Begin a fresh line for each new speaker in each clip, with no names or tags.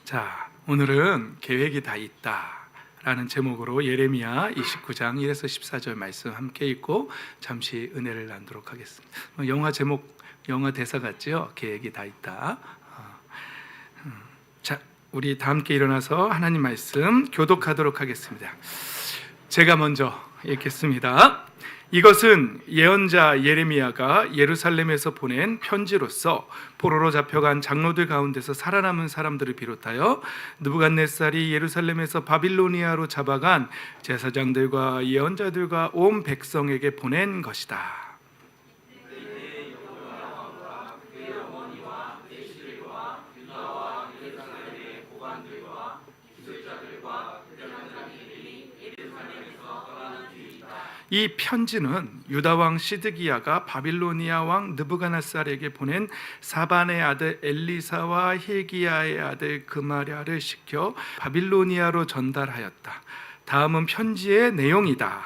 자, 오늘은 계획이 다 있다라는 제목으로 예레미야 29장 1에서 14절 말씀 함께 읽고 잠시 은혜를 나누도록 하겠습니다. 영화 제목, 영화 대사 같지요? 계획이 다 있다. 자, 우리 다 함께 일어나서 하나님 말씀 교독하도록 하겠습니다. 제가 먼저 읽겠습니다. 이것은 예언자 예레미야가 예루살렘에서 보낸 편지로서 포로로 잡혀간 장로들 가운데서 살아남은 사람들을 비롯하여 느부갓네살이 예루살렘에서 바빌로니아로 잡아간 제사장들과 예언자들과 온 백성에게 보낸 것이다. 이 편지는 유다 왕 시드기야가 바빌로니아 왕 느부갓네살에게 보낸 사반의 아들 엘리사와 hil기야의 아들 그마랴를 시켜 바빌로니아로 전달하였다. 다음은 편지의 내용이다.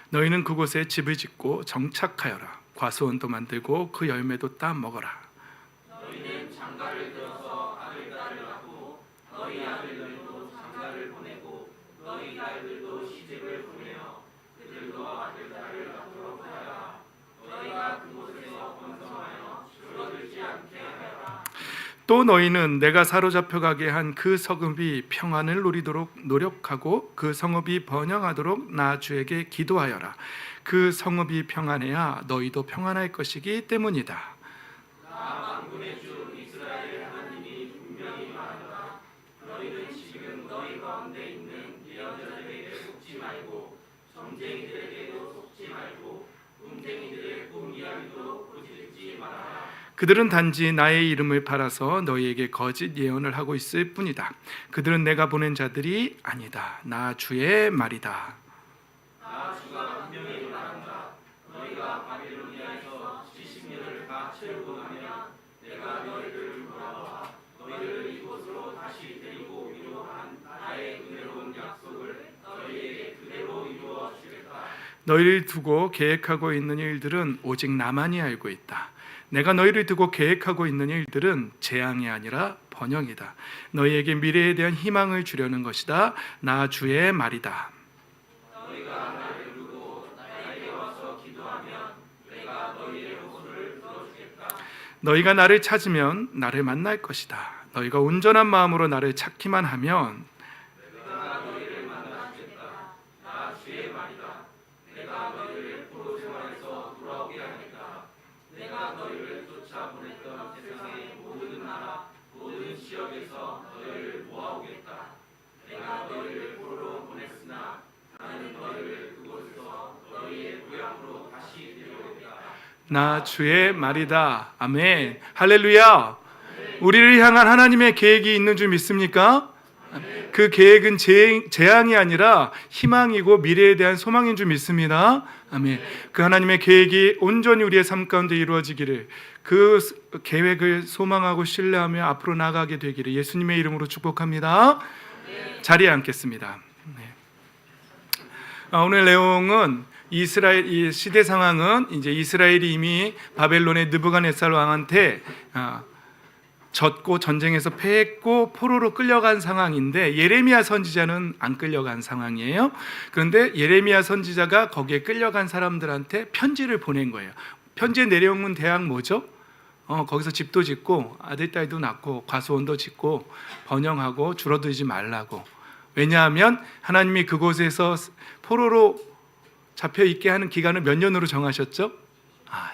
너희는 그곳에 집을 짓고 정착하여라. 과수원도 만들고 그 열매도 따 먹어라.
너희는 장가를 들어서 아들, 딸을 낳고 너희 아들들도 장가를 보내고 너희 딸들도 시집을 보내어 그들도 아들, 딸을 낳도록 하여라. 너희가 그곳에서 번성하여 줄어들지 않게 하여라.
또 너희는 내가 사로잡혀가게 한 그 성읍이 평안을 누리도록 노력하고 그 성읍이 번영하도록 나 주에게 기도하여라. 그 성읍이 평안해야 너희도 평안할 것이기 때문이다.
나 만군의 주 이스라엘 하나님이 분명히 말한다. 너희는 지금 너희 가운데 있는 예언자들에게 속지 말고 점쟁이들에게도 속지 말고 꿈쟁이들의 꿈 이야기도 꾸짖지 말아라.
그들은 단지 나의 이름을 팔아서 너희에게 거짓 예언을 하고 있을 뿐이다. 그들은 내가 보낸 자들이 아니다. 나 주의 말이다.
나 주가 분명히 말한다. 너희가 바빌로니아에서 70년을 다 채우고 나면 내가 너희를 돌아와 너희를 이곳으로 다시 데리고 오기로 한 나의 은혜로운 약속을 너희에게 그대로 이루어 주겠다.
너희를 두고 계획하고 있는 일들은 오직 나만이 알고 있다. 내가 너희를 두고 계획하고 있는 일들은 재앙이 아니라 번영이다. 너희에게 미래에 대한 희망을 주려는 것이다. 나 주의 말이다.
너희가 나를 두고 나에게 와서 기도하면 내가 너희의 호소를 들어주겠다.
너희가 나를 찾으면 나를 만날 것이다. 너희가 온전한 마음으로 나를 찾기만 하면
내가 너희를 만나주겠다. 나 주의 말이다. 내가 너희를 포로 생활에서 돌아오게 하겠다. 내가 너희를 쫓아보냈던 세상의 모든 나라, 모든 지역에서 너희를 모아오겠다. 내가 너희를 포로로 보냈으나 나는 너희를 그곳에서 너희의 고향으로 다시 데려오겠다.
나 주의 말이다. 아멘. 할렐루야. 우리를 향한 하나님의 계획이 있는 줄 믿습니까? 그 계획은 재앙이 아니라 희망이고 미래에 대한 소망인 줄 믿습니다. 아멘. 그 하나님의 계획이 온전히 우리의 삶 가운데 이루어지기를, 그 계획을 소망하고 신뢰하며 앞으로 나아가게 되기를 예수님의 이름으로 축복합니다. 자리에 앉겠습니다. 오늘 내용은 이스라엘, 이 시대 상황은 이제 이스라엘이 이미 바벨론의 느부갓네살 왕한테 졌고 전쟁에서 패했고 포로로 끌려간 상황인데, 예레미야 선지자는 안 끌려간 상황이에요. 그런데 예레미야 선지자가 거기에 끌려간 사람들한테 편지를 보낸 거예요. 편지의 내용은 대략 뭐죠? 거기서 집도 짓고 아들, 딸도 낳고 과수원도 짓고 번영하고 줄어들지 말라고. 왜냐하면 하나님이 그곳에서 포로로 잡혀 있게 하는 기간을 몇 년으로 정하셨죠?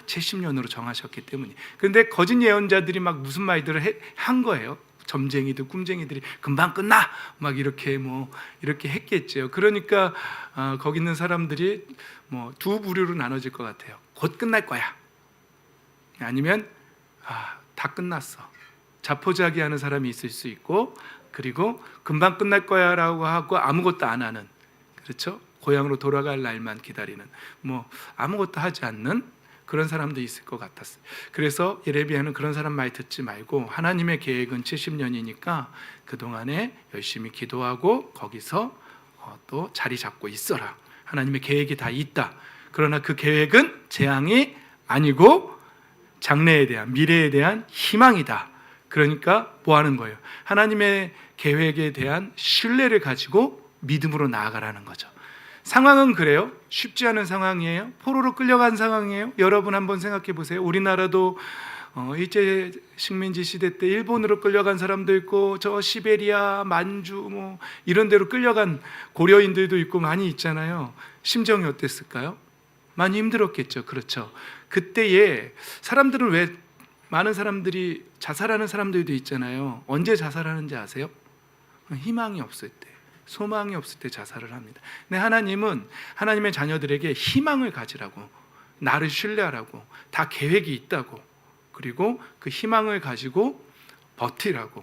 70년으로 정하셨기 때문에. 그런데 거짓 예언자들이 막 무슨 말들을 한 거예요. 점쟁이들, 꿈쟁이들이 금방 끝나 막 이렇게 이렇게 했겠죠. 그러니까 거기 있는 사람들이 두 부류로 나눠질 것 같아요. 곧 끝날 거야. 아니면 다 끝났어. 자포자기 하는 사람이 있을 수 있고, 그리고 금방 끝날 거야라고 하고 아무것도 안 하는, 그렇죠? 고향으로 돌아갈 날만 기다리는, 아무것도 하지 않는 그런 사람도 있을 것 같았어요. 그래서 예레미야는 그런 사람 말 듣지 말고 하나님의 계획은 70년이니까 그동안에 열심히 기도하고 거기서 또 자리 잡고 있어라. 하나님의 계획이 다 있다. 그러나 그 계획은 재앙이 아니고 장래에 대한, 미래에 대한 희망이다. 그러니까 뭐 하는 거예요? 하나님의 계획에 대한 신뢰를 가지고 믿음으로 나아가라는 거죠. 상황은 그래요. 쉽지 않은 상황이에요. 포로로 끌려간 상황이에요. 여러분 한번 생각해 보세요. 우리나라도 일제 식민지 시대 때 일본으로 끌려간 사람도 있고, 저 시베리아, 만주 뭐 이런 데로 끌려간 고려인들도 있고 많이 있잖아요. 심정이 어땠을까요? 많이 힘들었겠죠. 그렇죠. 그때에 사람들은 왜, 많은 사람들이 자살하는 사람들도 있잖아요. 언제 자살하는지 아세요? 희망이 없을 때, 소망이 없을 때 자살을 합니다. 근데 하나님은 하나님의 자녀들에게 희망을 가지라고, 나를 신뢰하라고, 다 계획이 있다고, 그리고 그 희망을 가지고 버티라고,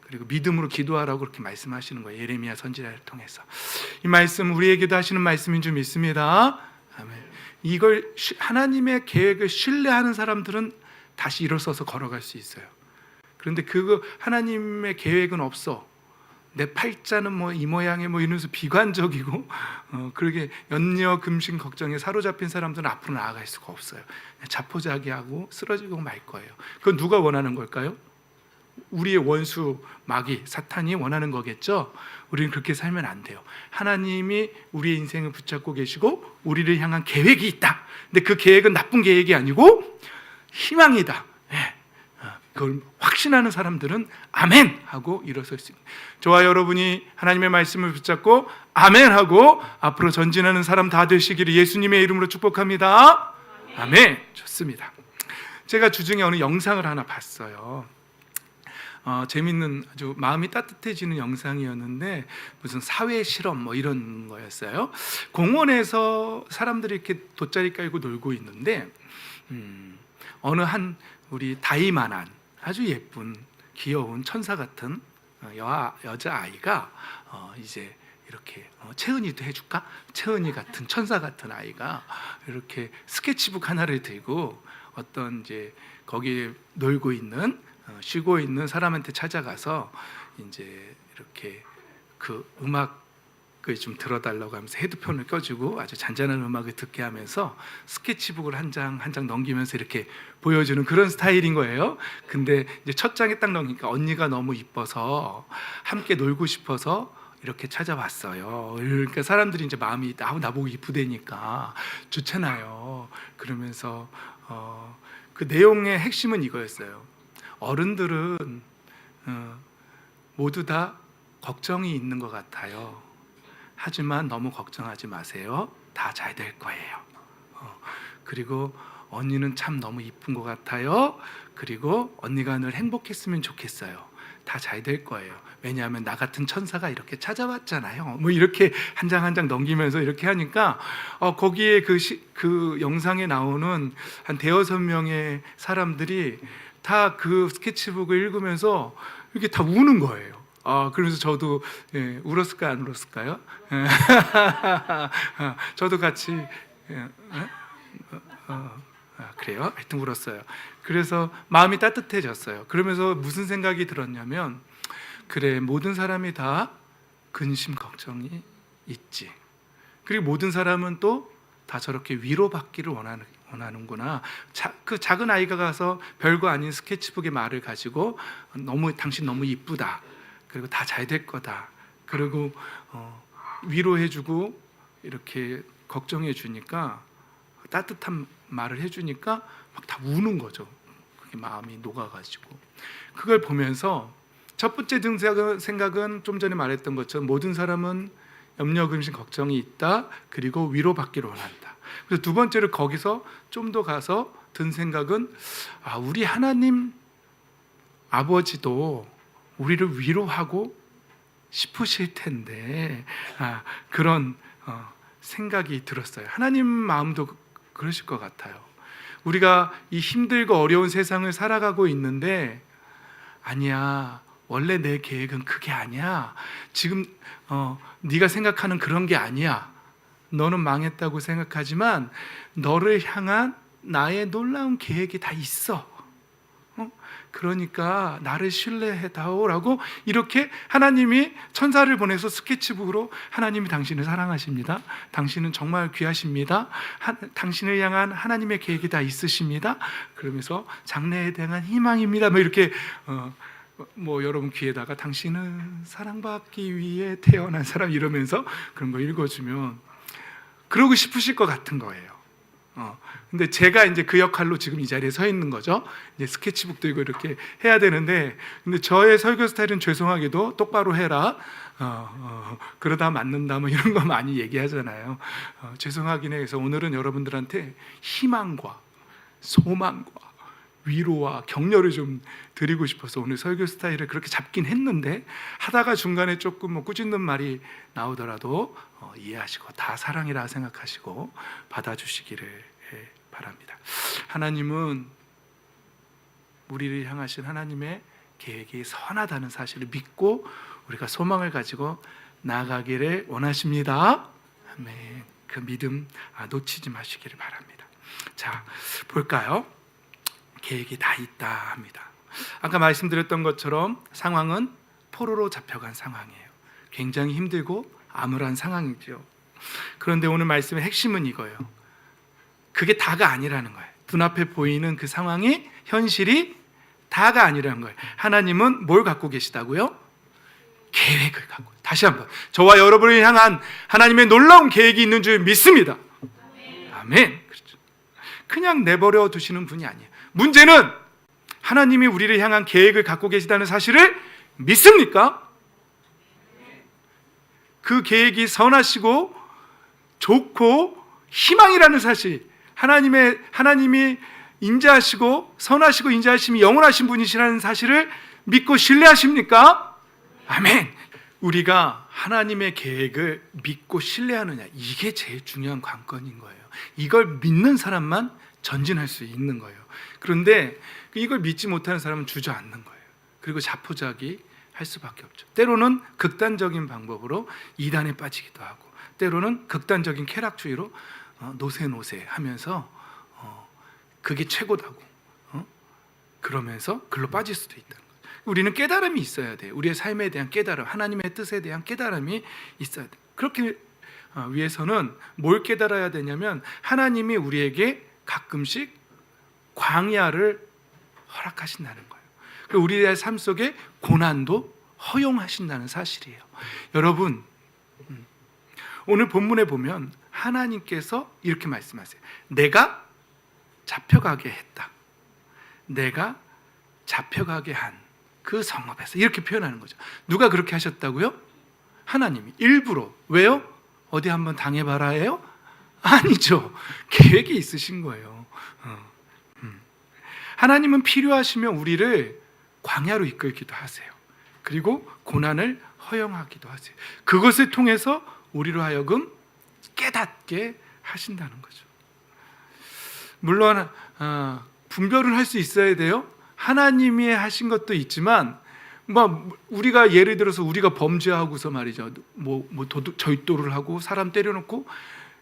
그리고 믿음으로 기도하라고 그렇게 말씀하시는 거예요. 예레미야 선지자를 통해서. 이 말씀 우리에게도 하시는 말씀인 줄 믿습니다. 아멘. 이걸 하나님의 계획을 신뢰하는 사람들은 다시 일어서서 걸어갈 수 있어요. 그런데 그거 하나님의 계획은 없어. 내 팔자는 뭐 이 모양에 뭐 이러면서 비관적이고 그렇게 염려, 금신, 걱정에 사로잡힌 사람들은 앞으로 나아갈 수가 없어요. 자포자기하고 쓰러지고 말 거예요. 그건 누가 원하는 걸까요? 우리의 원수 마귀 사탄이 원하는 거겠죠. 우리는 그렇게 살면 안 돼요. 하나님이 우리의 인생을 붙잡고 계시고 우리를 향한 계획이 있다. 근데 그 계획은 나쁜 계획이 아니고 희망이다. 네. 그걸 확신하는 사람들은 아멘 하고 일어설 수 있습니다. 저와 여러분이 하나님의 말씀을 붙잡고 아멘 하고 앞으로 전진하는 사람 다 되시기를 예수님의 이름으로 축복합니다. 아멘. 좋습니다. 제가 주중에 어느 영상을 하나 봤어요. 재밌는, 아주 마음이 따뜻해지는 영상이었는데 무슨 사회 실험 뭐 이런 거였어요. 공원에서 사람들이 이렇게 돗자리 깔고 놀고 있는데 어느 한 우리 다이만한 아주 예쁜 귀여운 천사 같은 여자 아이가 이제 이렇게 채은이도 해줄까? 채은이 같은 천사 같은 아이가 이렇게 스케치북 하나를 들고 어떤 이제 거기에 놀고 있는 쉬고 있는 사람한테 찾아가서 이제 이렇게 그 음악을 좀 들어달라고 하면서 헤드폰을 껴주고 아주 잔잔한 음악을 듣게 하면서 스케치북을 한 장 한 장 넘기면서 이렇게 보여주는 그런 스타일인 거예요. 근데 이제 첫 장에 딱 넘기니까 언니가 너무 이뻐서 함께 놀고 싶어서 이렇게 찾아왔어요. 그러니까 사람들이 이제 마음이 나보고 이쁘다니까 좋잖아요. 그러면서 그 내용의 핵심은 이거였어요. 어른들은 모두 다 걱정이 있는 것 같아요. 하지만 너무 걱정하지 마세요. 다 잘 될 거예요. 그리고 언니는 참 너무 이쁜 것 같아요. 그리고 언니가 늘 행복했으면 좋겠어요. 다 잘 될 거예요. 왜냐하면 나 같은 천사가 이렇게 찾아왔잖아요. 뭐 이렇게 한 장 한 장 넘기면서 이렇게 하니까 거기에 그 영상에 나오는 한 대여섯 명의 사람들이 다 그 스케치북을 읽으면서 이렇게 다 우는 거예요. 그래서 저도 울었을까요? 안 울었을까요? 저도 같이 그래요? 하여튼 울었어요. 그래서 마음이 따뜻해졌어요. 그러면서 무슨 생각이 들었냐면, 그래, 모든 사람이 다 근심 걱정이 있지. 그리고 모든 사람은 또 다 저렇게 위로받기를 원하는구나. 그 작은 아이가 가서 별거 아닌 스케치북의 말을 가지고 당신 너무 이쁘다. 그리고 다 잘 될 거다. 그리고 위로해주고 이렇게 걱정해 주니까, 따뜻한 말을 해주니까 막 다 우는 거죠. 그게 마음이 녹아가지고. 그걸 보면서 첫 번째 생각은 좀 전에 말했던 것처럼 모든 사람은 염려, 근심, 걱정이 있다. 그리고 위로받기를 원한다. 그래서 두 번째로 거기서 좀 더 가서 든 생각은 우리 하나님 아버지도 우리를 위로하고 싶으실 텐데 그런 생각이 들었어요. 하나님 마음도 그러실 것 같아요. 우리가 이 힘들고 어려운 세상을 살아가고 있는데, 아니야, 원래 내 계획은 그게 아니야. 지금 네가 생각하는 그런 게 아니야. 너는 망했다고 생각하지만 너를 향한 나의 놀라운 계획이 다 있어. 그러니까 나를 신뢰해다오라고 이렇게 하나님이 천사를 보내서 스케치북으로 하나님이 당신을 사랑하십니다. 당신은 정말 귀하십니다. 당신을 향한 하나님의 계획이 다 있으십니다. 그러면서 장래에 대한 희망입니다. 뭐 이렇게 여러분 귀에다가 당신은 사랑받기 위해 태어난 사람 이러면서 그런 거 읽어주면 그러고 싶으실 것 같은 거예요. 근데 제가 이제 그 역할로 지금 이 자리에 서 있는 거죠. 이제 스케치북도 이렇게 해야 되는데, 근데 저의 설교 스타일은 죄송하게도 똑바로 해라. 그러다 맞는다. 뭐 이런 거 많이 얘기하잖아요. 죄송하긴 해서 오늘은 여러분들한테 희망과 소망과 위로와 격려를 좀 드리고 싶어서 오늘 설교 스타일을 그렇게 잡긴 했는데, 하다가 중간에 조금 꾸짖는 말이 나오더라도 이해하시고 다 사랑이라 생각하시고 받아주시기를 바랍니다. 하나님은 우리를 향하신 하나님의 계획이 선하다는 사실을 믿고 우리가 소망을 가지고 나아가기를 원하십니다. 아멘. 그 믿음 놓치지 마시기를 바랍니다. 자, 볼까요? 계획이 다 있다 합니다. 아까 말씀드렸던 것처럼 상황은 포로로 잡혀간 상황이에요. 굉장히 힘들고 암울한 상황이죠. 그런데 오늘 말씀의 핵심은 이거예요. 그게 다가 아니라는 거예요. 눈앞에 보이는 그 상황이 현실이 다가 아니라는 거예요. 하나님은 뭘 갖고 계시다고요? 계획을 갖고. 다시 한번, 저와 여러분을 향한 하나님의 놀라운 계획이 있는 줄 믿습니다. 아멘. 그렇죠. 그냥 내버려 두시는 분이 아니에요. 문제는 하나님이 우리를 향한 계획을 갖고 계시다는 사실을 믿습니까? 그 계획이 선하시고 좋고 희망이라는 사실, 하나님이 인자하시고 선하시고 인자하심이 영원하신 분이시라는 사실을 믿고 신뢰하십니까? 아멘. 우리가 하나님의 계획을 믿고 신뢰하느냐, 이게 제일 중요한 관건인 거예요. 이걸 믿는 사람만 전진할 수 있는 거예요. 그런데 이걸 믿지 못하는 사람은 주저앉는 거예요. 그리고 자포자기 할 수밖에 없죠. 때로는 극단적인 방법으로 이단에 빠지기도 하고, 때로는 극단적인 쾌락주의로 노세 하면서 그게 최고다고 그러면서 글로 빠질 수도 있다는 거예요. 우리는 깨달음이 있어야 돼요. 우리의 삶에 대한 깨달음, 하나님의 뜻에 대한 깨달음이 있어야 돼요. 그렇게 위해서는 뭘 깨달아야 되냐면, 하나님이 우리에게 가끔씩 광야를 허락하신다는 거예요. 우리의 삶 속에 고난도 허용하신다는 사실이에요. 여러분, 오늘 본문에 보면 하나님께서 이렇게 말씀하세요. 내가 잡혀가게 했다. 내가 잡혀가게 한 그 성읍에서, 이렇게 표현하는 거죠. 누가 그렇게 하셨다고요? 하나님이 일부러. 왜요? 어디 한번 당해봐라예요? 아니죠. 계획이 있으신 거예요. 하나님은 필요하시면 우리를 광야로 이끌기도 하세요. 그리고 고난을 허용하기도 하세요. 그것을 통해서 우리로 하여금 깨닫게 하신다는 거죠. 물론 분별을 할 수 있어야 돼요. 하나님이 하신 것도 있지만, 우리가 예를 들어서 우리가 범죄하고서 말이죠, 저윗도를 하고 사람 때려놓고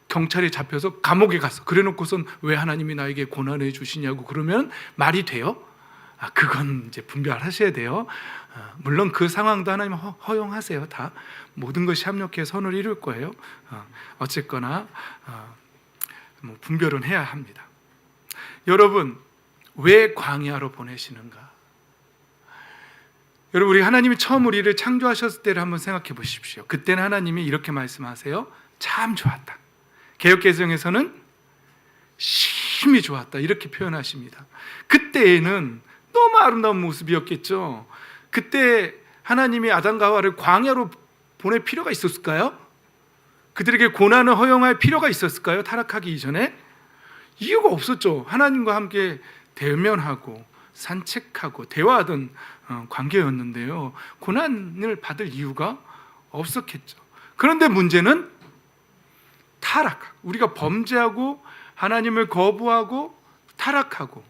경찰에 잡혀서 감옥에 갔어. 그래놓고선 왜 하나님이 나에게 고난을 주시냐고 그러면 말이 돼요? 그건 이제 분별하셔야 돼요. 물론 그 상황도 하나님 허용하세요. 다 모든 것이 합력해 선을 이룰 거예요. 어쨌거나 분별은 해야 합니다. 여러분, 왜 광야로 보내시는가? 여러분, 우리 하나님이 처음 우리를 창조하셨을 때를 한번 생각해 보십시오. 그때는 하나님이 이렇게 말씀하세요. 참 좋았다. 개역개정에서는 심히 좋았다, 이렇게 표현하십니다. 그때에는 너무 아름다운 모습이었겠죠. 그때 하나님이 아담과 하와를 광야로 보낼 필요가 있었을까요? 그들에게 고난을 허용할 필요가 있었을까요? 타락하기 이전에? 이유가 없었죠. 하나님과 함께 대면하고 산책하고 대화하던 관계였는데요. 고난을 받을 이유가 없었겠죠. 그런데 문제는 우리가 범죄하고 하나님을 거부하고 타락하고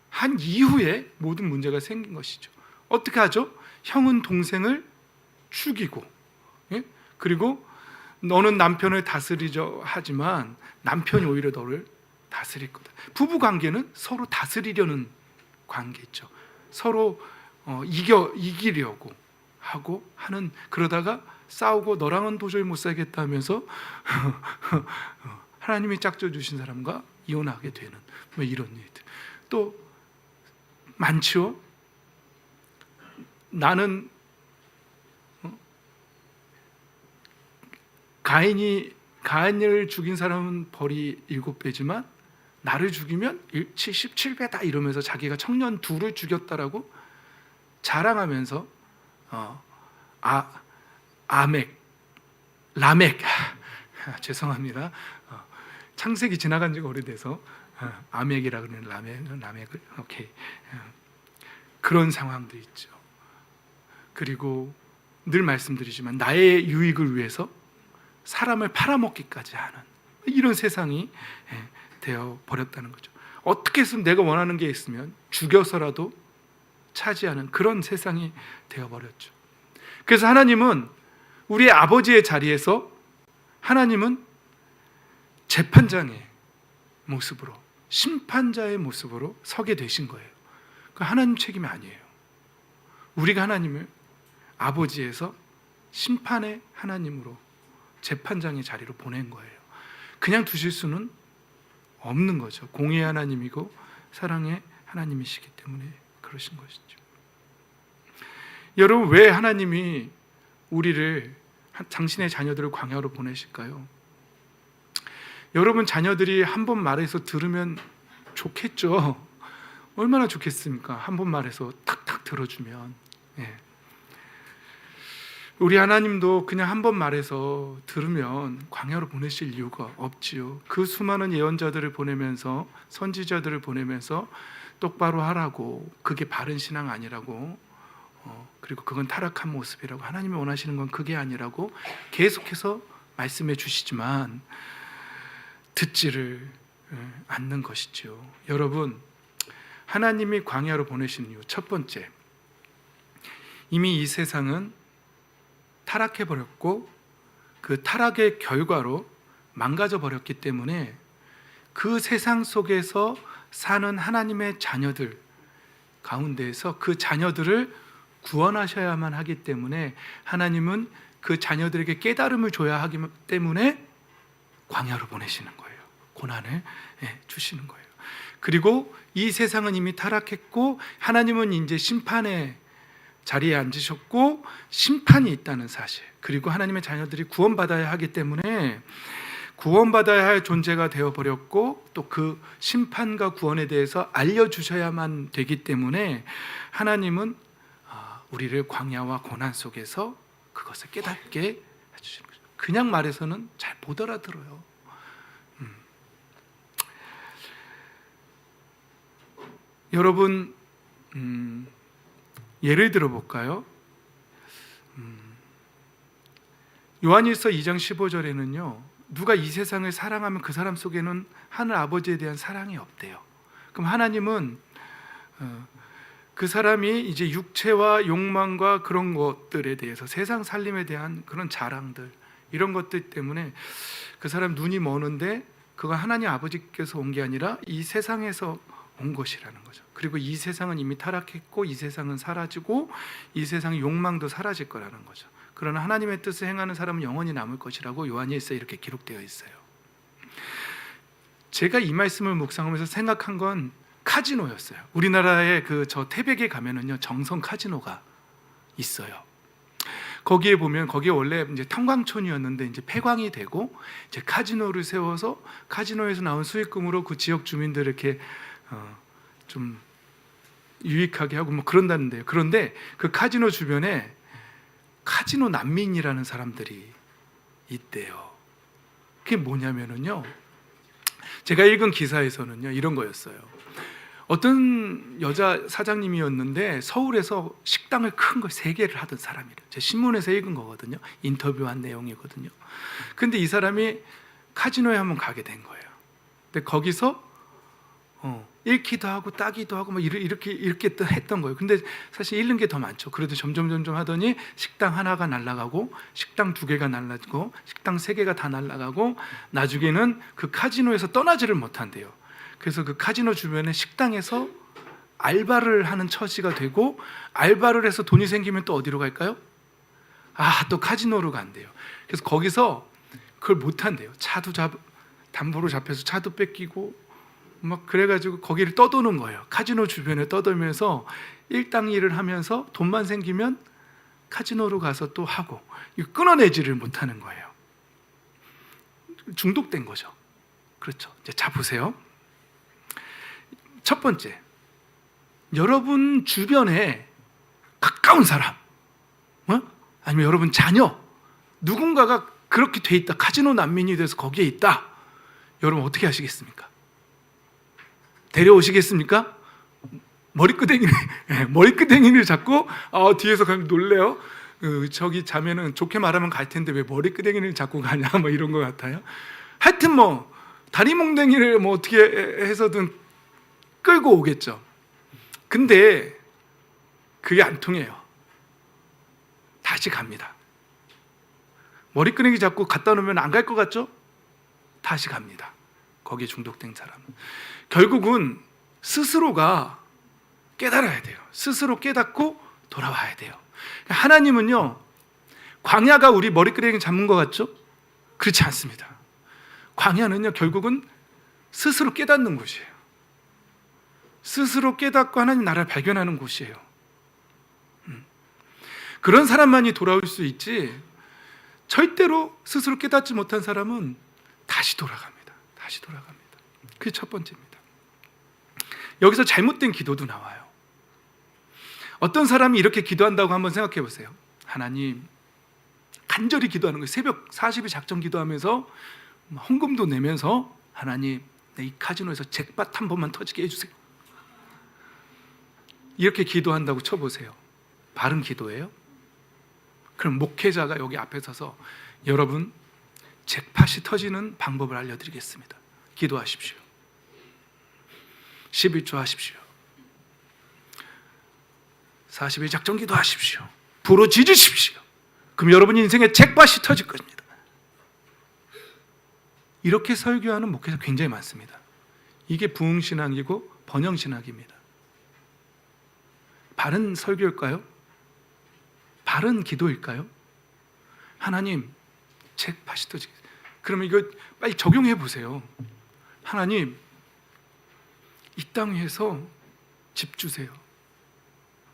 한 이후에 모든 문제가 생긴 것이죠. 어떻게 하죠? 형은 동생을 죽이고, 그리고 너는 남편을 다스리려 하지만 남편이 오히려 너를 다스릴 거다. 부부 관계는 서로 다스리려는 관계죠. 서로 이기려고 하고 하는, 그러다가 싸우고 너랑은 도저히 못 살겠다 하면서 하나님이 짝져 주신 사람과 이혼하게 되는 뭐 이런 일들 또 많죠. 나는 가인을 죽인 사람은 벌이 7배지만 나를 죽이면 77배다 이러면서 자기가 청년 둘을 죽였다라고 자랑하면서 라멕 죄송합니다. 창세기 지나간 지가 오래돼서 아멕이라 그러는 라멕을 오케이. 그런 상황도 있죠. 그리고 늘 말씀드리지만 나의 유익을 위해서 사람을 팔아먹기까지 하는 이런 세상이 되어 버렸다는 거죠. 어떻게 해서 내가 원하는 게 있으면 죽여서라도 차지하는 그런 세상이 되어 버렸죠. 그래서 하나님은 우리의 아버지의 자리에서 하나님은 재판장의 모습으로, 심판자의 모습으로 서게 되신 거예요. 그 하나님 책임이 아니에요. 우리가 하나님을 아버지에서 심판의 하나님으로 재판장의 자리로 보낸 거예요. 그냥 두실 수는 없는 거죠. 공의의 하나님이고 사랑의 하나님이시기 때문에 그러신 것이죠. 여러분, 왜 하나님이 우리를, 당신의 자녀들을 광야로 보내실까요? 여러분 자녀들이 한 번 말해서 들으면 좋겠죠. 얼마나 좋겠습니까? 한 번 말해서 탁탁 들어주면. 우리 하나님도 그냥 한 번 말해서 들으면 광야로 보내실 이유가 없지요. 그 수많은 예언자들을 보내면서, 선지자들을 보내면서 똑바로 하라고, 그게 바른 신앙 아니라고, 그리고 그건 타락한 모습이라고, 하나님이 원하시는 건 그게 아니라고 계속해서 말씀해 주시지만 듣지를 않는 것이죠. 여러분, 하나님이 광야로 보내신 이유, 첫 번째, 이미 이 세상은 타락해 버렸고 그 타락의 결과로 망가져 버렸기 때문에 그 세상 속에서 사는 하나님의 자녀들 가운데에서 그 자녀들을 구원하셔야만 하기 때문에 하나님은 그 자녀들에게 깨달음을 줘야 하기 때문에 광야로 보내시는 거예요. 고난을 주시는 거예요. 그리고 이 세상은 이미 타락했고 하나님은 이제 심판의 자리에 앉으셨고 심판이 있다는 사실, 그리고 하나님의 자녀들이 구원받아야 하기 때문에 구원받아야 할 존재가 되어버렸고 또 그 심판과 구원에 대해서 알려주셔야만 되기 때문에 하나님은 우리를 광야와 고난 속에서 그것을 깨닫게 해주시는 거죠. 그냥 말해서는 잘 못 알아들어요. 여러분, 예를 들어 볼까요? 요한일서 2장 15절에는요 누가 이 세상을 사랑하면 그 사람 속에는 하늘 아버지에 대한 사랑이 없대요. 그럼 하나님은 그 사람이 이제 육체와 욕망과 그런 것들에 대해서, 세상 살림에 대한 그런 자랑들, 이런 것들 때문에 그 사람 눈이 머는데 그건 하나님 아버지께서 온 게 아니라 이 세상에서 온 것이라는 거죠. 그리고 이 세상은 이미 타락했고 이 세상은 사라지고 이 세상의 욕망도 사라질 거라는 거죠. 그러나 하나님의 뜻을 행하는 사람은 영원히 남을 것이라고 요한일서에 이렇게 기록되어 있어요. 제가 이 말씀을 묵상하면서 생각한 건 카지노였어요. 우리나라에 저 태백에 가면은요 정성 카지노가 있어요. 거기에 보면, 거기에 원래 이제 탄광촌이었는데 이제 폐광이 되고 이제 카지노를 세워서 카지노에서 나온 수익금으로 그 지역 주민들 이렇게 좀 유익하게 하고 뭐 그런다는데요. 그런데 그 카지노 주변에 카지노 난민이라는 사람들이 있대요. 그게 뭐냐면은요, 제가 읽은 기사에서는요 이런 거였어요. 어떤 여자 사장님이었는데 서울에서 식당을 큰 걸 3개를 하던 사람이래요. 제 신문에서 읽은 거거든요. 인터뷰한 내용이거든요. 근데 이 사람이 카지노에 한번 가게 된 거예요. 근데 거기서 잃기도 하고 따기도 하고 뭐 이렇게 했던 거예요. 근데 사실 잃는 게 더 많죠. 그래도 점점 하더니 식당 하나가 날아가고 식당 2개가 날아가고 식당 3개가 다 날아가고 나중에는 그 카지노에서 떠나지를 못한대요. 그래서 그 카지노 주변에 식당에서 알바를 하는 처지가 되고, 알바를 해서 돈이 생기면 또 어디로 갈까요? 또 카지노로 간대요. 그래서 거기서 그걸 못 한대요. 담보로 잡혀서 차도 뺏기고 막 그래가지고 거기를 떠도는 거예요. 카지노 주변에 떠돌면서 일당일을 하면서 돈만 생기면 카지노로 가서 또 하고, 이거 끊어내지를 못하는 거예요. 중독된 거죠. 그렇죠. 이제 자 보세요. 첫 번째, 여러분 주변에 가까운 사람, 아니면 여러분 자녀, 누군가가 그렇게 돼 있다, 카지노 난민이 돼서 거기에 있다. 여러분 어떻게 하시겠습니까? 데려오시겠습니까? 머리끄댕이를 잡고 뒤에서 그냥 놀래요. 저기 자매는 좋게 말하면 갈 텐데 왜 머리끄댕이를 잡고 가냐, 뭐 이런 것 같아요. 하여튼 뭐 다리몽댕이를 뭐 어떻게 해서든 끌고 오겠죠. 근데 그게 안 통해요. 다시 갑니다. 머리끄댕이 잡고 갖다 놓으면 안 갈 것 같죠? 다시 갑니다. 거기에 중독된 사람은 결국은 스스로가 깨달아야 돼요. 스스로 깨닫고 돌아와야 돼요. 하나님은요, 광야가 우리 머리끄댕이 잡는 것 같죠? 그렇지 않습니다. 광야는요, 결국은 스스로 깨닫는 곳이에요. 스스로 깨닫고 하나님 나라를 발견하는 곳이에요. 그런 사람만이 돌아올 수 있지, 절대로 스스로 깨닫지 못한 사람은 다시 돌아갑니다. 다시 돌아갑니다. 그게 첫 번째입니다. 여기서 잘못된 기도도 나와요. 어떤 사람이 이렇게 기도한다고 한번 생각해 보세요. 하나님, 간절히 기도하는 거예요. 새벽 40일 작정 기도하면서 헌금도 내면서, 하나님, 내 이 카지노에서 잭팟 한 번만 터지게 해주세요. 이렇게 기도한다고 쳐보세요. 바른 기도예요? 그럼 목회자가 여기 앞에 서서 여러분 잭팟이 터지는 방법을 알려드리겠습니다. 기도하십시오. 11조 하십시오. 40일 작정 기도하십시오. 부르짖으십시오. 그럼 여러분 인생에 잭팟이 터질 것입니다. 이렇게 설교하는 목회자 굉장히 많습니다. 이게 부흥신학이고 번영신학입니다. 바른 설교일까요? 바른 기도일까요? 하나님, 잭팟이 터지게. 그러면 이거 빨리 적용해 보세요. 하나님, 이 땅 위에서 집 주세요.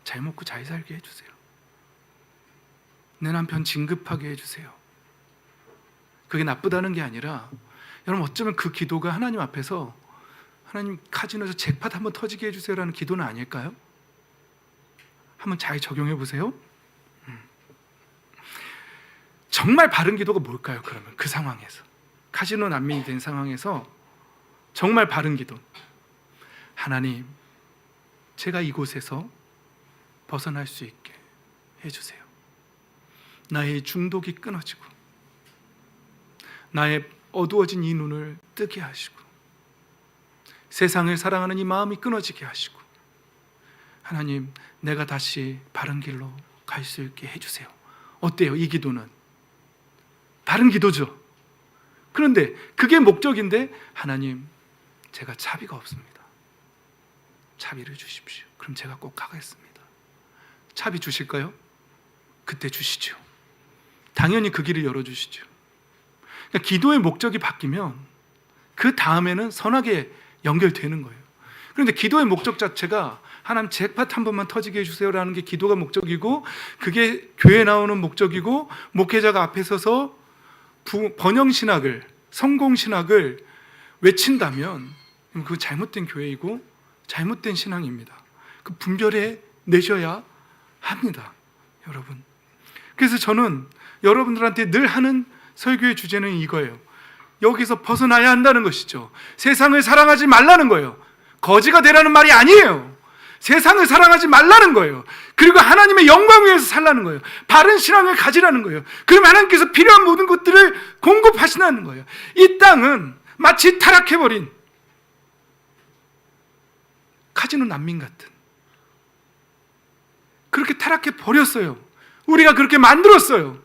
잘 먹고 잘 살게 해주세요. 내 남편 진급하게 해주세요. 그게 나쁘다는 게 아니라, 여러분 어쩌면 그 기도가 하나님 앞에서, 하나님 카지노에서 잭팟 한번 터지게 해주세요라는 기도는 아닐까요? 한번 잘 적용해 보세요. 정말 바른 기도가 뭘까요? 그러면 그 상황에서, 카지노 난민이 된 상황에서 정말 바른 기도, 하나님, 제가 이곳에서 벗어날 수 있게 해주세요. 나의 중독이 끊어지고, 나의 어두워진 이 눈을 뜨게 하시고, 세상을 사랑하는 이 마음이 끊어지게 하시고, 하나님, 내가 다시 바른 길로 갈 수 있게 해주세요. 어때요? 이 기도는 바른 기도죠. 그런데 그게 목적인데, 하나님, 제가 차비가 없습니다. 차비를 주십시오. 그럼 제가 꼭 가겠습니다. 차비 주실까요? 그때 주시죠. 당연히 그 길을 열어주시죠. 그러니까 기도의 목적이 바뀌면 그 다음에는 선하게 연결되는 거예요. 그런데 기도의 목적 자체가 하나님 잭팟 한 번만 터지게 해주세요라는 게 기도가 목적이고, 그게 교회에 나오는 목적이고, 목회자가 앞에 서서 번영신학을, 성공신학을 외친다면 그건 잘못된 교회이고 잘못된 신앙입니다. 그 분별해 내셔야 합니다, 여러분. 그래서 저는 여러분들한테 늘 하는 설교의 주제는 이거예요. 여기서 벗어나야 한다는 것이죠. 세상을 사랑하지 말라는 거예요. 거지가 되라는 말이 아니에요. 세상을 사랑하지 말라는 거예요. 그리고 하나님의 영광 위해서 살라는 거예요. 바른 신앙을 가지라는 거예요. 그러면 하나님께서 필요한 모든 것들을 공급하시는 거예요. 이 땅은 마치 타락해버린 카지노 난민 같은, 그렇게 타락해 버렸어요. 우리가 그렇게 만들었어요.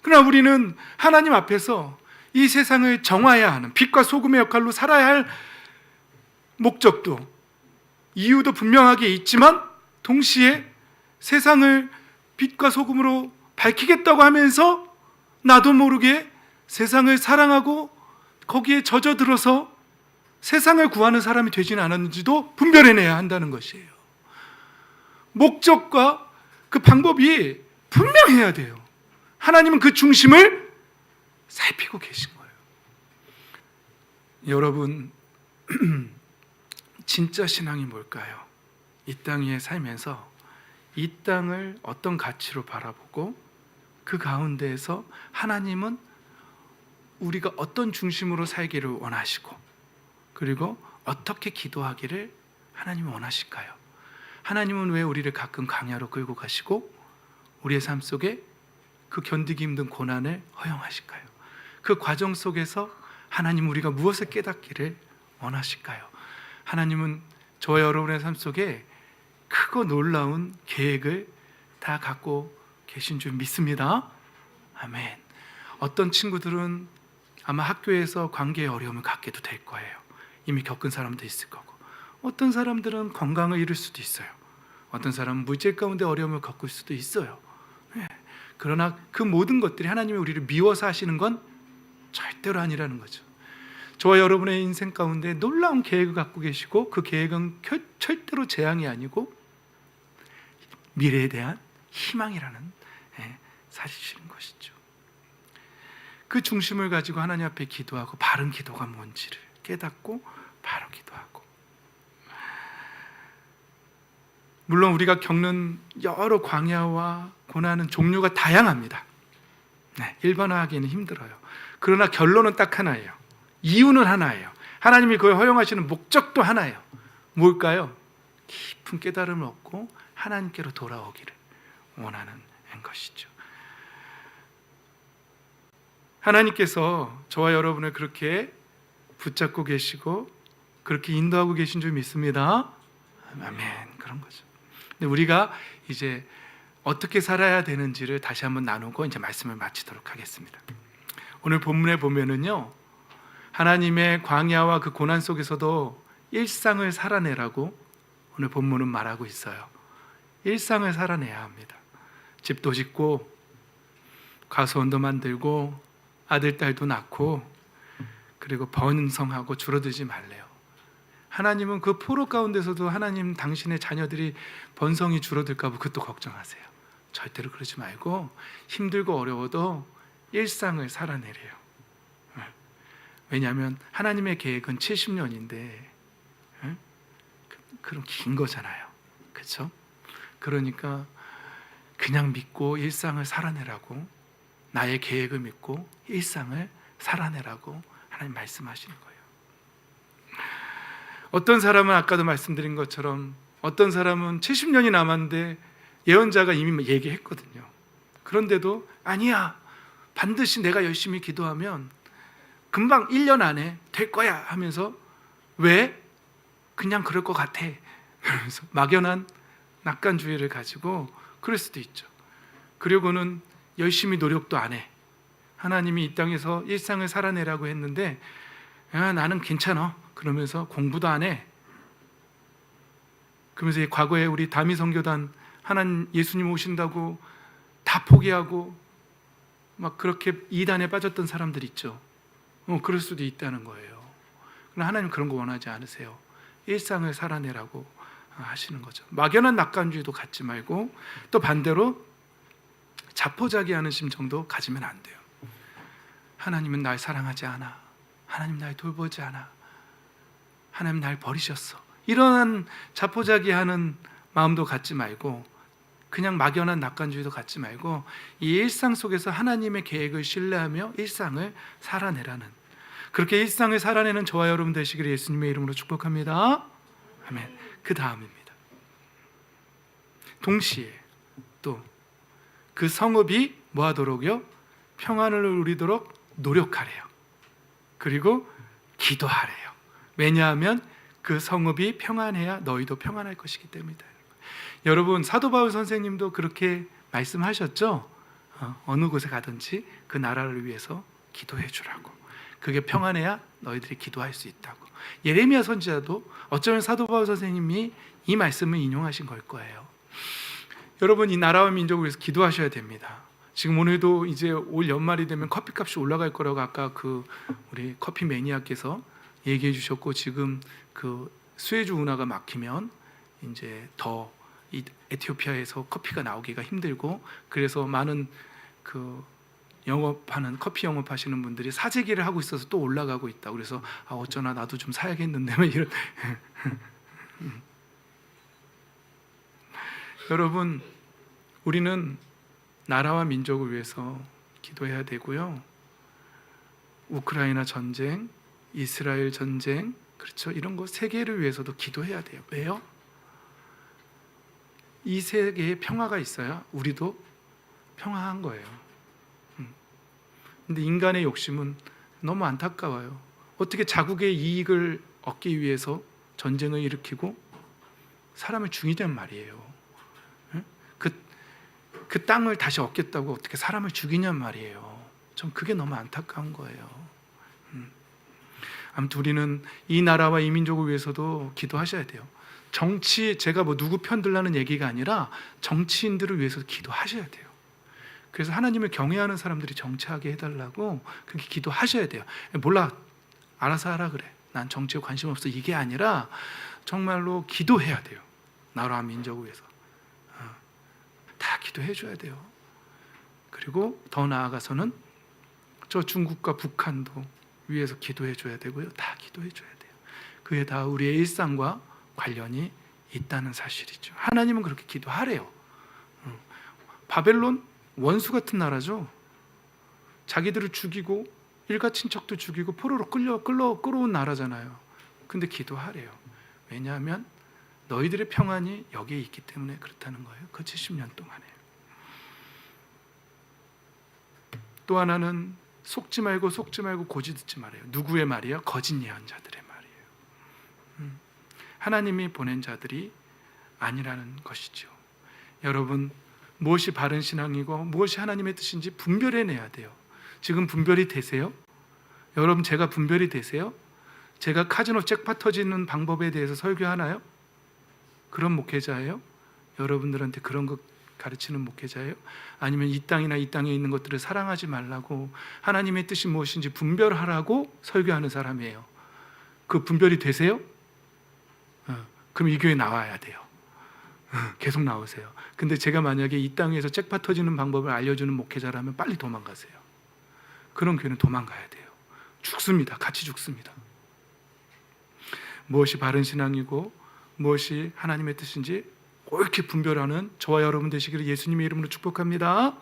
그러나 우리는 하나님 앞에서 이 세상을 정화해야 하는, 빛과 소금의 역할로 살아야 할 목적도 이유도 분명하게 있지만 동시에 세상을 빛과 소금으로 밝히겠다고 하면서 나도 모르게 세상을 사랑하고 거기에 젖어들어서 세상을 구하는 사람이 되지는 않았는지도 분별해내야 한다는 것이에요. 목적과 그 방법이 분명해야 돼요. 하나님은 그 중심을 살피고 계신 거예요. 여러분, 진짜 신앙이 뭘까요? 이 땅 위에 살면서 이 땅을 어떤 가치로 바라보고 그 가운데에서 하나님은 우리가 어떤 중심으로 살기를 원하시고 그리고 어떻게 기도하기를 하나님은 원하실까요? 하나님은 왜 우리를 가끔 광야로 끌고 가시고 우리의 삶 속에 그 견디기 힘든 고난을 허용하실까요? 그 과정 속에서 하나님 우리가 무엇을 깨닫기를 원하실까요? 하나님은 저와 여러분의 삶 속에 크고 놀라운 계획을 다 갖고 계신 줄 믿습니다. 아멘. 어떤 친구들은 아마 학교에서 관계의 어려움을 갖게도 될 거예요. 이미 겪은 사람도 있을 거고, 어떤 사람들은 건강을 잃을 수도 있어요. 어떤 사람은 물질 가운데 어려움을 겪을 수도 있어요. 그러나 그 모든 것들이 하나님이 우리를 미워서 하시는 건 절대로 아니라는 거죠. 저와 여러분의 인생 가운데 놀라운 계획을 갖고 계시고 그 계획은 절대로 재앙이 아니고 미래에 대한 희망이라는 사실인 것이죠. 그 중심을 가지고 하나님 앞에 기도하고 바른 기도가 뭔지를 깨닫고 바로 기도하고, 물론 우리가 겪는 여러 광야와 고난은 종류가 다양합니다. 일반화하기는 힘들어요. 그러나 결론은 딱 하나예요. 이유는 하나예요. 하나님이 그걸 허용하시는 목적도 하나예요. 뭘까요? 깊은 깨달음을 얻고 하나님께로 돌아오기를 원하는 것이죠. 하나님께서 저와 여러분을 그렇게 붙잡고 계시고 그렇게 인도하고 계신 줄 믿습니다. 아멘. 그런 거죠. 근데 우리가 이제 어떻게 살아야 되는지를 다시 한번 나누고 이제 말씀을 마치도록 하겠습니다. 오늘 본문에 보면은요, 하나님의 광야와 그 고난 속에서도 일상을 살아내라고 오늘 본문은 말하고 있어요. 일상을 살아내야 합니다. 집도 짓고 가수원도 만들고 아들 딸도 낳고 그리고 번성하고 줄어들지 말래요. 하나님은 그 포로 가운데서도 하나님 당신의 자녀들이 번성이 줄어들까 봐 그것도 걱정하세요. 절대로 그러지 말고 힘들고 어려워도 일상을 살아내래요. 왜냐하면 하나님의 계획은 70년인데 그럼 긴 거잖아요. 그렇죠? 그러니까 그냥 믿고 일상을 살아내라고, 나의 계획을 믿고 일상을 살아내라고 하나님 말씀하시는 거예요. 어떤 사람은 아까도 말씀드린 것처럼 어떤 사람은 70년이 남았는데 예언자가 이미 얘기했거든요. 그런데도 아니야, 반드시 내가 열심히 기도하면 금방 1년 안에 될 거야 하면서, 왜? 그냥 그럴 것 같아 그러면서 막연한 낙관주의를 가지고 그럴 수도 있죠. 그리고는 열심히 노력도 안 해. 하나님이 이 땅에서 일상을 살아내라고 했는데 나는 괜찮아 그러면서 공부도 안 해. 그러면서 과거에 우리 다미 선교단 하나님 예수님 오신다고 다 포기하고 막 그렇게 이단에 빠졌던 사람들 있죠. 그럴 수도 있다는 거예요. 그러나 하나님 그런 거 원하지 않으세요. 일상을 살아내라고 하시는 거죠. 막연한 낙관주의도 갖지 말고 또 반대로 자포자기하는 심정도 가지면 안 돼요. 하나님은 날 사랑하지 않아. 하나님 날 돌보지 않아. 하나님 날 버리셨어. 이런 자포자기하는 마음도 갖지 말고, 그냥 막연한 낙관주의도 갖지 말고 이 일상 속에서 하나님의 계획을 신뢰하며 일상을 살아내라는, 그렇게 일상을 살아내는 저와 여러분 되시기를 예수님의 이름으로 축복합니다. 아멘. 그 다음입니다. 동시에 또 그 성읍이 뭐하도록요? 평안을 누리도록 노력하래요. 그리고 기도하래요. 왜냐하면 그 성읍이 평안해야 너희도 평안할 것이기 때문이다. 여러분, 사도 바울 선생님도 그렇게 말씀하셨죠? 어느 곳에 가든지 그 나라를 위해서 기도해 주라고. 그게 평안해야 너희들이 기도할 수 있다고. 예레미야 선지자도 어쩌면 사도 바울 선생님이 이 말씀을 인용하신 걸 거예요. 여러분, 이 나라와 민족을 위해서 기도하셔야 됩니다. 지금 오늘도 이제 올 연말이 되면 커피값이 올라갈 거라고 아까 우리 커피 매니아께서 얘기해 주셨고, 지금 수에즈 운하가 막히면 이제 더 이 에티오피아에서 커피가 나오기가 힘들고, 그래서 많은 커피 영업하시는 분들이 사재기를 하고 있어서 또 올라가고 있다. 그래서 어쩌나 나도 좀 사야겠는데 막 이런. 여러분, 우리는 나라와 민족을 위해서 기도해야 되고요. 우크라이나 전쟁, 이스라엘 전쟁, 그렇죠? 이런 거 세계를 위해서도 기도해야 돼요. 왜요? 이 세계에 평화가 있어야 우리도 평화한 거예요. 근데 인간의 욕심은 너무 안타까워요. 어떻게 자국의 이익을 얻기 위해서 전쟁을 일으키고 사람을 죽이냔 말이에요. 그 땅을 다시 얻겠다고 어떻게 사람을 죽이냔 말이에요. 전 그게 너무 안타까운 거예요. 아무튼 우리는 이 나라와 이 민족을 위해서도 기도하셔야 돼요. 제가 누구 편 들라는 얘기가 아니라 정치인들을 위해서 기도하셔야 돼요. 그래서 하나님을 경외하는 사람들이 정치하게 해달라고 그렇게 기도하셔야 돼요. 몰라, 알아서 하라 그래, 난 정치에 관심 없어, 이게 아니라 정말로 기도해야 돼요. 나라와 민족을 위해서 다 기도해 줘야 돼요. 그리고 더 나아가서는 저 중국과 북한도 위해서 기도해 줘야 되고요. 다 기도해 줘야 돼요. 그게 다 우리의 일상과 관련이 있다는 사실이죠. 하나님은 그렇게 기도하래요. 바벨론 원수 같은 나라죠. 자기들을 죽이고 일가 친척도 죽이고 포로로 끌어온 나라잖아요. 근데 기도하래요. 왜냐하면 너희들의 평안이 여기에 있기 때문에 그렇다는 거예요. 그 70년 동안에. 또 하나는 속지 말고 고지 듣지 말아요. 누구의 말이요? 거짓 예언자들의 말이에요. 하나님이 보낸 자들이 아니라는 것이죠. 여러분, 무엇이 바른 신앙이고 무엇이 하나님의 뜻인지 분별해내야 돼요. 지금 분별이 되세요? 여러분, 제가 분별이 되세요? 제가 카지노 잭팟 터지는 방법에 대해서 설교하나요? 그런 목회자예요? 여러분들한테 그런 것 가르치는 목회자예요? 아니면 이 땅이나 이 땅에 있는 것들을 사랑하지 말라고, 하나님의 뜻이 무엇인지 분별하라고 설교하는 사람이에요. 그 분별이 되세요? 그럼 이 교회 나와야 돼요. 계속 나오세요. 근데 제가 만약에 이 땅에서 잭팟 터지는 방법을 알려주는 목회자라면 빨리 도망가세요. 그런 교회는 도망가야 돼요. 죽습니다. 같이 죽습니다. 무엇이 바른 신앙이고 무엇이 하나님의 뜻인지 옳게 분별하는 저와 여러분 되시기를 예수님의 이름으로 축복합니다.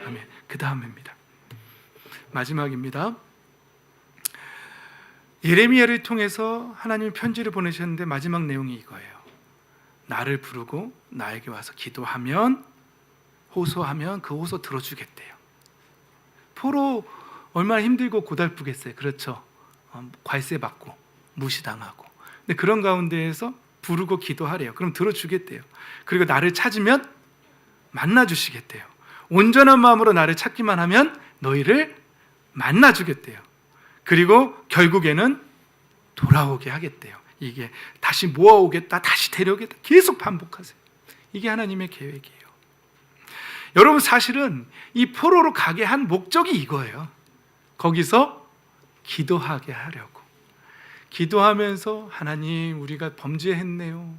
아멘. 그 다음입니다. 마지막입니다. 예레미야를 통해서 하나님이 편지를 보내셨는데 마지막 내용이 이거예요. 나를 부르고 나에게 와서 기도하면, 호소하면 그 호소 들어주겠대요. 포로 얼마나 힘들고 고달프겠어요. 그렇죠? 관세 받고 무시당하고. 근데 그런 가운데에서 부르고 기도하래요. 그럼 들어주겠대요. 그리고 나를 찾으면 만나주시겠대요. 온전한 마음으로 나를 찾기만 하면 너희를 만나주겠대요. 그리고 결국에는 돌아오게 하겠대요. 이게 다시 모아오겠다, 다시 데려오겠다, 계속 반복하세요. 이게 하나님의 계획이에요. 여러분, 사실은 이 포로로 가게 한 목적이 이거예요. 거기서 기도하게 하려고. 기도하면서 하나님, 우리가 범죄했네요.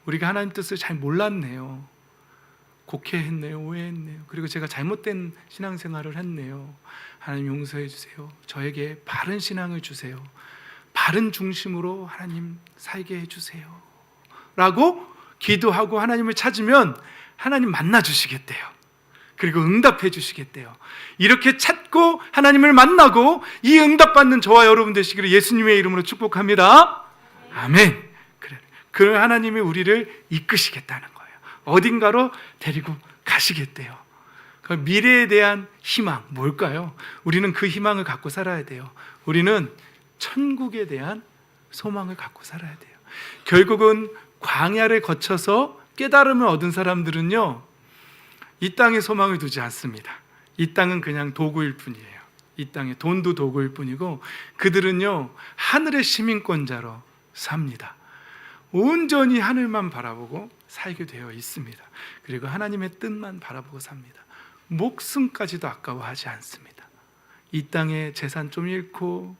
우리가 하나님 뜻을 잘 몰랐네요. 곡해했네요. 오해했네요. 그리고 제가 잘못된 신앙생활을 했네요. 하나님 용서해 주세요. 저에게 바른 신앙을 주세요. 바른 중심으로 하나님 살게 해주세요 라고 기도하고 하나님을 찾으면 하나님 만나주시겠대요. 그리고 응답해 주시겠대요. 이렇게 찾고 하나님을 만나고 이 응답받는 저와 여러분 되시기를 예수님의 이름으로 축복합니다. 아멘. 그래, 하나님이 우리를 이끄시겠다는 거예요. 어딘가로 데리고 가시겠대요. 그 미래에 대한 희망 뭘까요? 우리는 그 희망을 갖고 살아야 돼요. 우리는 천국에 대한 소망을 갖고 살아야 돼요. 결국은 광야를 거쳐서 깨달음을 얻은 사람들은요, 이 땅에 소망을 두지 않습니다. 이 땅은 그냥 도구일 뿐이에요. 이 땅에 돈도 도구일 뿐이고 그들은요 하늘의 시민권자로 삽니다. 온전히 하늘만 바라보고 살게 되어 있습니다. 그리고 하나님의 뜻만 바라보고 삽니다. 목숨까지도 아까워하지 않습니다. 이 땅에 재산 좀 잃고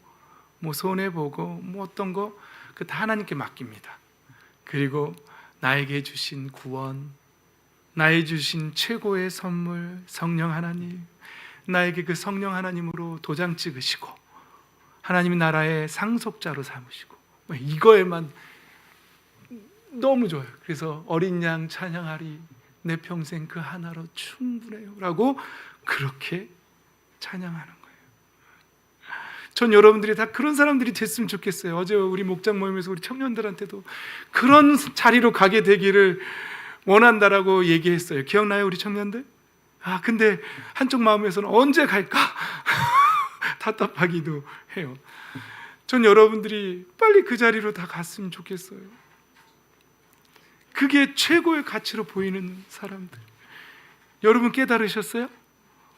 뭐 손해보고 뭐 어떤 거 그 다 하나님께 맡깁니다. 그리고 나에게 주신 구원, 나에게 주신 최고의 선물 성령 하나님, 나에게 그 성령 하나님으로 도장 찍으시고 하나님의 나라의 상속자로 삼으시고 이거에만 너무 좋아요. 그래서 어린 양 찬양하리 내 평생 그 하나로 충분해요 라고 그렇게 찬양하는 거예요. 전 여러분들이 다 그런 사람들이 됐으면 좋겠어요. 어제 우리 목장 모임에서 우리 청년들한테도 그런 자리로 가게 되기를 원한다라고 얘기했어요. 기억나요 우리 청년들? 근데 한쪽 마음에서는 언제 갈까? 답답하기도 해요. 전 여러분들이 빨리 그 자리로 다 갔으면 좋겠어요. 그게 최고의 가치로 보이는 사람들. 여러분 깨달으셨어요?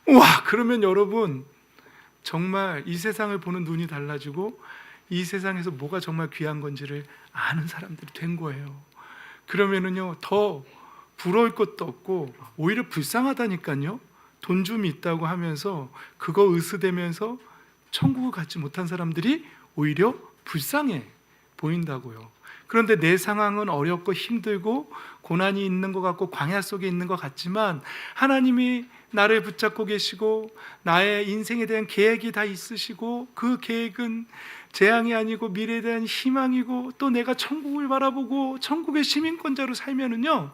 와, 그러면 여러분 정말 이 세상을 보는 눈이 달라지고 이 세상에서 뭐가 정말 귀한 건지를 아는 사람들이 된 거예요. 그러면은요 더 부러울 것도 없고 오히려 불쌍하다니까요. 돈 좀 있다고 하면서 그거 으스대면서 천국을 갖지 못한 사람들이 오히려 불쌍해 보인다고요. 그런데 내 상황은 어렵고 힘들고 고난이 있는 것 같고 광야 속에 있는 것 같지만 하나님이 나를 붙잡고 계시고 나의 인생에 대한 계획이 다 있으시고 그 계획은 재앙이 아니고 미래에 대한 희망이고 또 내가 천국을 바라보고 천국의 시민권자로 살면은요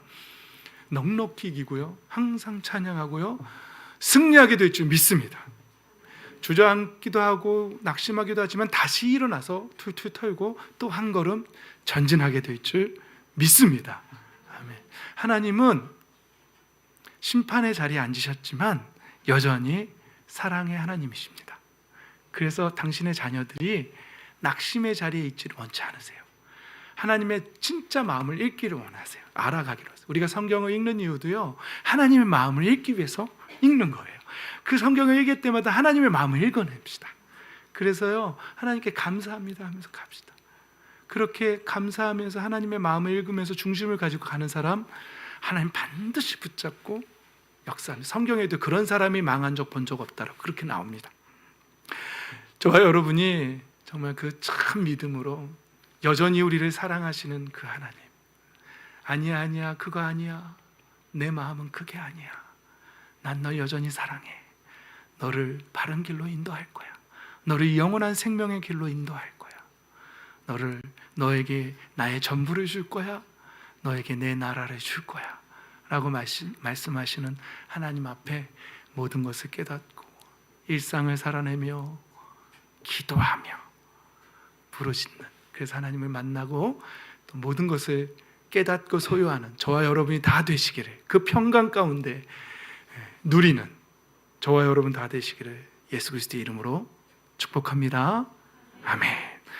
넉넉히 이기고요 항상 찬양하고요 승리하게 될 줄 믿습니다. 주저앉기도 하고 낙심하기도 하지만 다시 일어나서 툴툴 털고 또 한 걸음 전진하게 될 줄 믿습니다. 아멘. 하나님은 심판의 자리에 앉으셨지만 여전히 사랑의 하나님이십니다. 그래서 당신의 자녀들이 낙심의 자리에 있지를 원치 않으세요. 하나님의 진짜 마음을 읽기를 원하세요. 알아가기로 하세요. 우리가 성경을 읽는 이유도요 하나님의 마음을 읽기 위해서 읽는 거예요. 그 성경을 읽을 때마다 하나님의 마음을 읽어냅시다. 그래서요 하나님께 감사합니다 하면서 갑시다. 그렇게 감사하면서 하나님의 마음을 읽으면서 중심을 가지고 가는 사람 하나님 반드시 붙잡고 역사합니다. 성경에도 그런 사람이 망한 적 본 적 없다라고 그렇게 나옵니다. 저와 여러분이 정말 그 참 믿음으로 여전히 우리를 사랑하시는 그 하나님, 아니야 그거 아니야, 내 마음은 그게 아니야, 난 너 여전히 사랑해, 너를 바른 길로 인도할 거야, 너를 영원한 생명의 길로 인도할 거야, 너에게 나의 전부를 줄 거야, 너에게 내 나라를 줄 거야 라고 말씀하시는 하나님 앞에 모든 것을 깨닫고 일상을 살아내며 기도하며 부르짖는, 그래서 하나님을 만나고 또 모든 것을 깨닫고 소유하는 저와 여러분이 다 되시기를, 그 평강 가운데 누리는 저와 여러분 다 되시기를 예수 그리스도의 이름으로 축복합니다. 아멘.